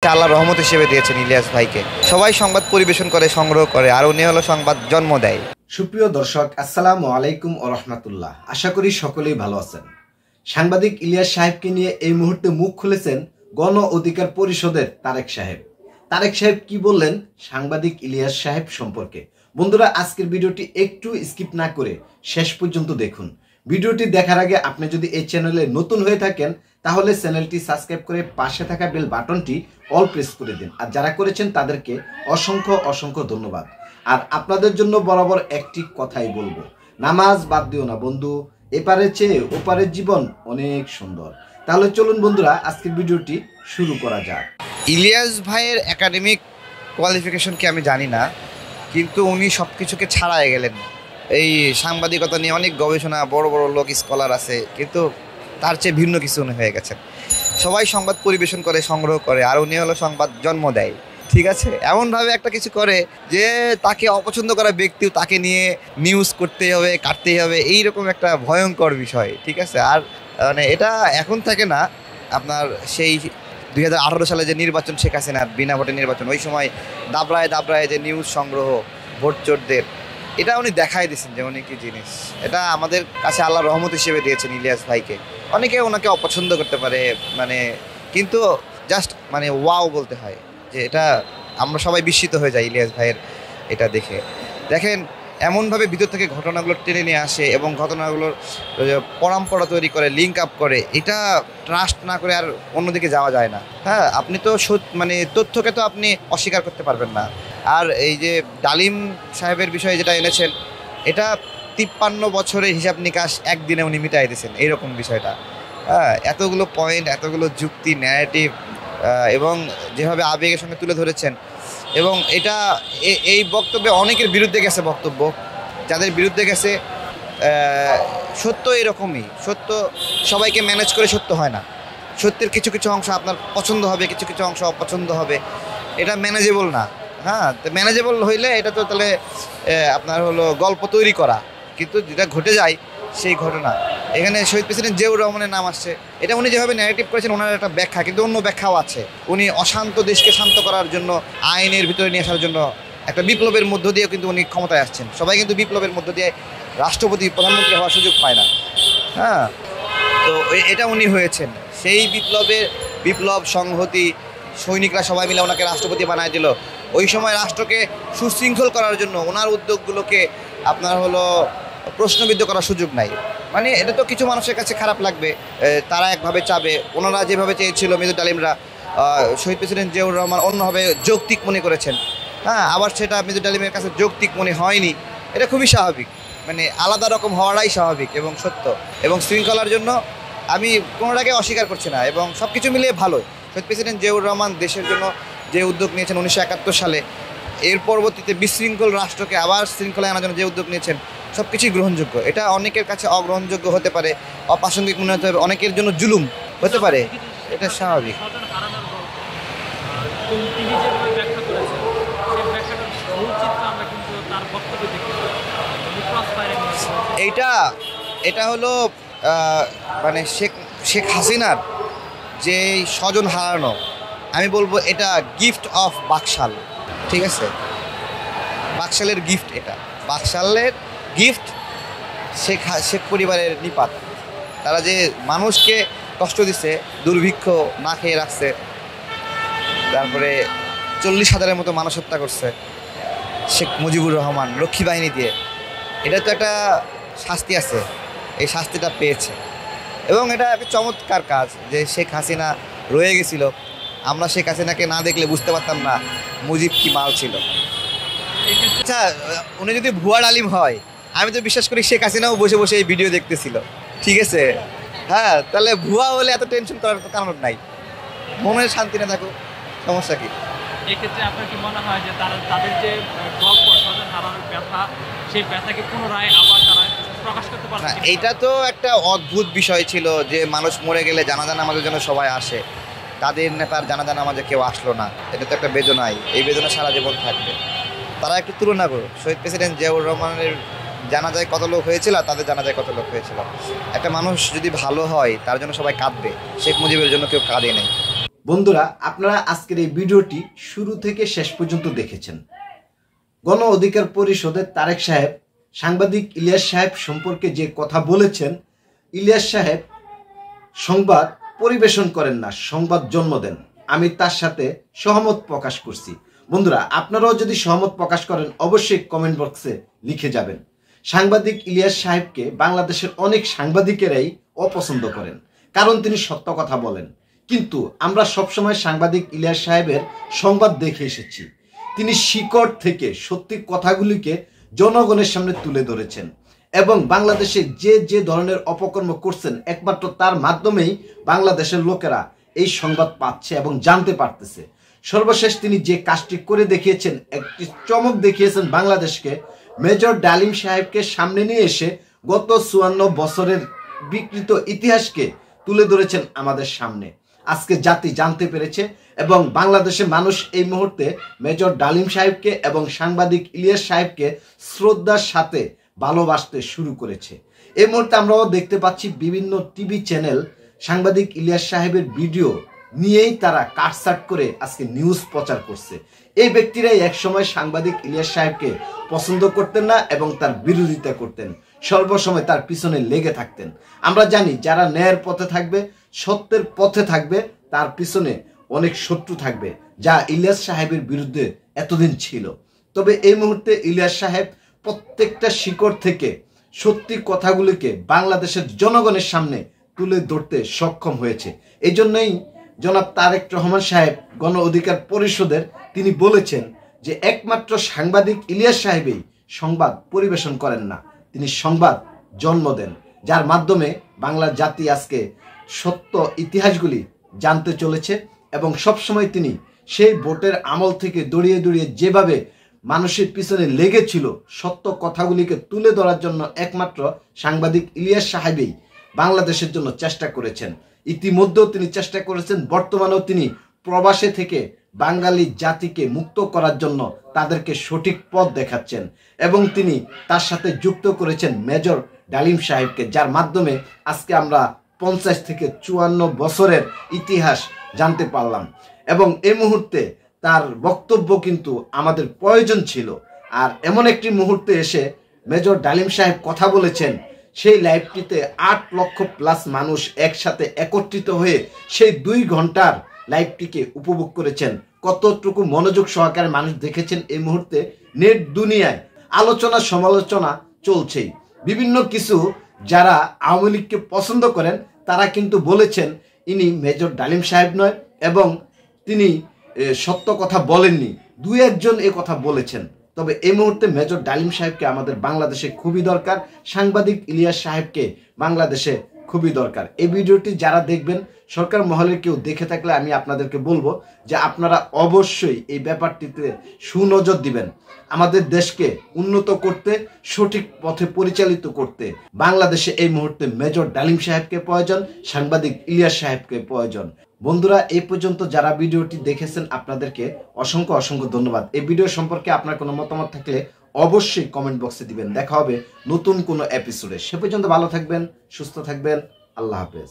আল্লাহ রহমত হিসেবে দিয়েছেন ইলিয়াস ভাইকে। সবাই সংবাদ পরিবেশন করে, সংগ্রহ করে, আর উনি হলো সংবাদ জন্ম দেয়। সুপ্রিয় দর্শক, আসসালামু আলাইকুম ও রহমতুল্লাহ। আশা করি সকলেই ভালো আছেন। সাংবাদিক ইলিয়াস সাহেবকে নিয়ে এই মুহূর্তে মুখ খুলেছেন গণ অধিকার পরিষদের তারেক সাহেব। তারেক সাহেব কি বললেন সাংবাদিক ইলিয়াস সাহেব সম্পর্কে? বন্ধুরা, আজকের ভিডিওটি একটু স্কিপ না করে শেষ পর্যন্ত দেখুন। ভিডিওটি দেখার আগে আপনি যদি এই চ্যানেলে নতুন হয়ে থাকেন তাহলে চ্যানেলটি সাবস্ক্রাইব করে পাশে থাকা বেল বাটনটি অল প্রেস করে দিন। আর যারা করেছেন তাদেরকে অসংখ্য অসংখ্য ধন্যবাদ। আর আপনাদের জন্য বরাবর একটি কথাই বলবো, নামাজ বাদ দিও না বন্ধু, এপারের চেয়ে ওপারের জীবন অনেক সুন্দর। তাহলে চলুন বন্ধুরা, আজকের ভিডিওটি শুরু করা যাক। ইলিয়াস ভাইয়ের একাডেমিক কোয়ালিফিকেশন কি আমি জানি না, কিন্তু উনি সব কিছুকে ছাড়াই গেলেন। এই সাংবাদিকতা নিয়ে অনেক গবেষণা, বড় বড় লোক স্কলার আছে, কিন্তু তার চেয়ে ভিন্ন কিছু উনি হয়ে গেছেন। সবাই সংবাদ পরিবেশন করে, সংগ্রহ করে, আর উনি হলো সংবাদ জন্ম দেয়। ঠিক আছে, এমনভাবে একটা কিছু করে যে তাকে অপছন্দ করা ব্যক্তিও তাকে নিয়ে নিউজ করতেই হবে, কাটতেই হবে, এইরকম একটা ভয়ঙ্কর বিষয়। ঠিক আছে, আর মানে এটা এখন থেকে না, আপনার সেই 2018 সালে যে নির্বাচন, শেখ হাসিনার বিনা ভোটে নির্বাচন, ওই সময় দাবরায় দাবরায় যে নিউজ সংগ্রহ, ভোট চোরদের, এটা উনি দেখাই দিয়েছেন যে উনি কি জিনিস। এটা আমাদের কাছে আল্লাহ রহমত হিসেবে দিয়েছেন ইলিয়াস ভাইকে। অনেকে ওনাকে অপছন্দ করতে পারে, মানে, কিন্তু জাস্ট মানে ওয়াও বলতে হয় যে এটা আমরা সবাই বিস্মিত হয়ে যাই ইলিয়াস ভাইয়ের এটা দেখে। দেখেন, এমনভাবে ভিতর থেকে ঘটনাগুলো টেনে নিয়ে আসে এবং ঘটনাগুলোর পরম্পরা তৈরি করে, লিঙ্ক আপ করে। এটা ট্রাস্ট না করে আর অন্যদিকে যাওয়া যায় না। হ্যাঁ, আপনি তো মানে তথ্যকে তো আপনি অস্বীকার করতে পারবেন না। আর এই যে ডালিম সাহেবের বিষয়ে যেটা এনেছেন, এটা 53 বছরের হিসাব নিকাশ একদিনে উনি মিটাই দিয়েছেন, এইরকম বিষয়টা। হ্যাঁ, এতগুলো পয়েন্ট, এতগুলো যুক্তি, ন্যারেটিভ, এবং যেভাবে আবেগের সঙ্গে তুলে ধরেছেন, এবং এটা এই বক্তব্যে অনেকের বিরুদ্ধে গেছে বক্তব্য, যাদের বিরুদ্ধে গেছে। সত্য এরকমই, সত্য সবাইকে ম্যানেজ করে সত্য হয় না। সত্যের কিছু কিছু অংশ আপনার পছন্দ হবে, কিছু কিছু অংশ অপছন্দ হবে, এটা ম্যানেজেবল না। হ্যাঁ, তো ম্যানেজেবল হইলে এটা তো তাহলে আপনার হলো গল্প তৈরি করা, কিন্তু যেটা ঘটে যায় সেই ঘটনা। এখানে শহীদ প্রেসিডেন্ট জিয়াউর রহমানের নাম আসছে, এটা উনি যেভাবে ন্যারেটিভ করেছেন ওনার একটা ব্যাখ্যা, কিন্তু অন্য ব্যাখ্যাও আছে। উনি অশান্ত দেশকে শান্ত করার জন্য, আইনের ভিতরে নিয়ে আসার জন্য একটা বিপ্লবের মধ্য দিয়েও কিন্তু উনি ক্ষমতায় আসছেন। সবাই কিন্তু বিপ্লবের মধ্য দিয়ে রাষ্ট্রপতি, প্রধানমন্ত্রী হওয়ার সুযোগ পায় না। হ্যাঁ, তো এটা উনি হয়েছেন। সেই বিপ্লব সংহতি, সৈনিকরা সবাই মিলে ওনাকে রাষ্ট্রপতি বানায় দিল। ওই সময় রাষ্ট্রকে সুশৃঙ্খল করার জন্য ওনার উদ্যোগগুলোকে আপনার হলো প্রশ্নবিদ্ধ করার সুযোগ নাই। মানে এটা তো কিছু মানুষের কাছে খারাপ লাগবে, তারা একভাবে চাবে, ওনারা যেভাবে চেয়েছিল মেজর ডালিমরা, শহীদ প্রেসিডেন্ট জিয়াউর রহমান অন্যভাবে যৌক্তিক মনে করেছেন। হ্যাঁ, আবার সেটা মেজর ডালিমের কাছে যৌক্তিক মনে হয়নি। এটা খুবই স্বাভাবিক, মানে আলাদা রকম হওয়াটাই স্বাভাবিক এবং সত্য। এবং শৃঙ্খলার জন্য আমি কোনোটাকে অস্বীকার করছি না, এবং সব কিছু মিলিয়ে ভালো। শহীদ প্রেসিডেন্ট জিয়াউর রহমান দেশের জন্য যে উদ্যোগ নিয়েছেন 1971 সালে, এর পরবর্তীতে বিশৃঙ্খল রাষ্ট্রকে আবার শৃঙ্খলায় আনার জন্য যে উদ্যোগ নিয়েছেন, সব কিছুই গ্রহণযোগ্য। এটা অনেকের কাছে অগ্রহণযোগ্য হতে পারে, অপ্রাসঙ্গিক মনে হতে হবে, অনেকের জন্য জুলুম হতে পারে, এটা স্বাভাবিক। এটা হলো মানে শেখ হাসিনার যে স্বজন হারানো, আমি বলবো এটা গিফট অফ বাকশাল। ঠিক আছে, বাকশালের গিফট, এটা বাকশালের গিফট। শেখ পরিবারের নিপাত, তারা যে মানুষকে কষ্ট দিচ্ছে, দুর্ভিক্ষ না খেয়ে রাখছে, তারপরে 40,000-এর মতো মানুষ হত্যা করছে শেখ মুজিবুর রহমান রক্ষী বাহিনী দিয়ে। এটা তো একটা শাস্তি আছে, এই শাস্তিটা পেয়েছে। এবং এটা একটা চমৎকার কাজ যে শেখ হাসিনা রয়ে গেছিল। আমরা শেখ হাসিনাকে না দেখলে বুঝতে পারতাম না মুজিব কি মাল ছিল। আচ্ছা, উনি যদি ভুয়া ডালিম হয়, আমি তো বিশ্বাস করি শেখ হাসিনাও বসে বসে এই ভিডিও দেখতেছিল। ঠিক আছে, হ্যাঁ, তাহলে ভুয়া হলে এত টেনশন করার কারণ নাই, মনের শান্তি না থাকুক, সমস্যা কি? এক্ষেত্রে আপনার কি মনে হয় যে তাদের যে গল্প, স্বজন হারানোর ব্যথা, সেই ব্যথাকে পুনরায় আবার তারা প্রকাশ করতে পারে? না, এটা তো একটা অদ্ভুত বিষয় ছিল যে মানুষ মরে গেলে জানাজা নামাজের জন্য সবাই আসে, তাদের নেতার জানাজা নামাজে কেউ আসলো না। এটা তো একটা বেদনাই, এই বেদনা সারা জীবন থাকবে। তারা একটু তুলনা করো, শহীদ প্রেসিডেন্ট জিয়াউর রহমানের জানাজায় কত লোক হয়েছিল, তাদের জানাজায় কত লোক হয়েছিল। একটা মানুষ যদি ভালো হয় তার জন্য সবাই কাঁদবে, শেখ মুজিবের জন্য কেউ কাঁদে নেই। বন্ধুরা, আপনারা আজকের এই ভিডিওটি শুরু থেকে শেষ পর্যন্ত দেখেছেন। গণ অধিকার পরিষদের তারেক সাহেব সাংবাদিক ইলিয়াস সাহেব সম্পর্কে যে কথা বলেছেন, ইলিয়াস সাহেব সংবাদ পরিবেশন করেন না, সংবাদ জন্ম দেন। আমি তার সাথে সহমত প্রকাশ করছি। বন্ধুরা, আপনারাও যদি সহমত প্রকাশ করেন অবশ্যই কমেন্ট বক্সে লিখে যাবেন। সাংবাদিক ইলিয়াস সাহেবকে বাংলাদেশের অনেক সাংবাদিকেরাই অপছন্দ করেন, কারণ তিনি সত্য কথা বলেন। কিন্তু আমরা সবসময় সাংবাদিক ইলিয়াস সাহেবের সংবাদ দেখে এসেছি। তিনি শিকড় থেকে সত্যি কথাগুলিকে জনগণের সামনে তুলে ধরেছেন এবং বাংলাদেশে যে যে ধরনের অপকর্ম করছেন একমাত্র তার মাধ্যমেই বাংলাদেশের লোকেরা এই সংবাদ পাচ্ছে এবং জানতে পারতেছে। সর্বশেষ তিনি যে কাজটি করে দেখিয়েছেন, একটি চমক দেখিয়েছেন বাংলাদেশকে। মেজর ডালিম সাহেবকে সামনে নিয়ে এসে গত 54 বছরের বিকৃত ইতিহাসকে তুলে ধরেছেন আমাদের সামনে। আজকে জাতি জানতে পেরেছে এবং বাংলাদেশের মানুষ এই মুহূর্তে মেজর ডালিম সাহেবকে এবং সাংবাদিক ইলিয়াস সাহেবকে শ্রদ্ধার সাথে ভালোবাসতে শুরু করেছে। এই মুহূর্তে আমরাও দেখতে পাচ্ছি বিভিন্ন টিভি চ্যানেল সাংবাদিক ইলিয়াস সাহেবের ভিডিও নিয়েই তারা কাটসাট করে আজকে নিউজ প্রচার করছে। এই ব্যক্তিরাই একসময় সাংবাদিক ইলিয়াস সাহেবকে পছন্দ করতেন না এবং তার বিরোধিতা করতেন, সর্বসময় তার পিছনে লেগে থাকতেন। আমরা জানি যারা ন্যায়ের পথে থাকবে, সত্যের পথে থাকবে, তার পিছনে অনেক শত্রু থাকবে, যা ইলিয়াস সাহেবের বিরুদ্ধে এতদিন ছিল। তবে এই মুহূর্তে ইলিয়াস সাহেব প্রত্যেকটা শিকড় থেকে সত্যি কথাগুলিকে বাংলাদেশের জনগণের সামনে তুলে ধরতে সক্ষম হয়েছে। এই জন্যই জনাব তারেক রহমান সাহেব গণ অধিকার পরিষদের তিনি বলেছেন যে একমাত্র সাংবাদিক ইলিয়াস সাহেবই সংবাদ পরিবেশন করেন না, তিনি সংবাদ জন্ম দেন, যার মাধ্যমে বাংলার জাতি আজকে সত্য ইতিহাসগুলি জানতে চলেছে। এবং সবসময় তিনি সেই ভোটের আমল থেকে দড়িয়ে দড়িয়ে যেভাবে মানুষের পিছনে লেগেছিল সত্য কথাগুলিকে তুলে ধরার জন্য একমাত্র সাংবাদিক ইলিয়াস সাহেবই বাংলাদেশের জন্য চেষ্টা করেছেন। ইতিমধ্যেও তিনি চেষ্টা করেছেন, বর্তমানেও তিনি প্রবাসে থেকে বাঙালি জাতিকে মুক্ত করার জন্য তাদেরকে সঠিক পথ দেখাচ্ছেন এবং তিনি তার সাথে যুক্ত করেছেন মেজর ডালিম সাহেবকে, যার মাধ্যমে আজকে আমরা 50 থেকে 54 বছরের ইতিহাস জানতে পারলাম। এবং এই মুহূর্তে তার বক্তব্য কিন্তু আমাদের প্রয়োজন ছিল। আর এমন একটি মুহূর্তে এসে মেজর ডালিম সাহেব কথা বলেছেন, সেই লাইভটিতে 8 লক্ষ প্লাস মানুষ একসাথে একত্রিত হয়ে সেই 2 ঘন্টার লাইভটিকে উপভোগ করেছেন। কতটুকু মনোযোগ সহকারে মানুষ দেখেছেন এই মুহূর্তে নেট দুনিয়ায় আলোচনা সমালোচনা চলছেই। বিভিন্ন কিছু যারা আওয়ামী লীগকে পছন্দ করেন তারা কিন্তু বলেছেন ইনি মেজর ডালিম সাহেব নয় এবং তিনি সত্য কথা বলেননি। 2-1 জন এ কথা বলেছেন। তবে এই মুহূর্তে মেজর ডালিম সাহেবকে আমাদের বাংলাদেশে খুবই দরকার, সাংবাদিক ইলিয়াস সাহেবকে বাংলাদেশে খুবই দরকার। এই ভিডিওটি যারা দেখবেন সরকার মহলের কেউ দেখে থাকলে আমি আপনাদেরকে বলবো যে আপনারা অবশ্যই এই ব্যাপারটিতে সুনজর দিবেন। আমাদের দেশকে উন্নত করতে, সঠিক পথে পরিচালিত করতে বাংলাদেশে এই মুহূর্তে মেজর ডালিম সাহেবকে প্রয়োজন, সাংবাদিক ইলিয়াস সাহেবকে প্রয়োজন। বন্ধুরা, এই পর্যন্ত যারা ভিডিওটি দেখেছেন আপনাদেরকে অসংখ্য অসংখ্য ধন্যবাদ। এই ভিডিও সম্পর্কে আপনার কোনো মতামত থাকলে অবশ্যই কমেন্ট বক্সে দিবেন। দেখা হবে নতুন কোনো এপিসোডে। সে পর্যন্ত ভালো থাকবেন, সুস্থ থাকবেন। আল্লাহ হাফেজ।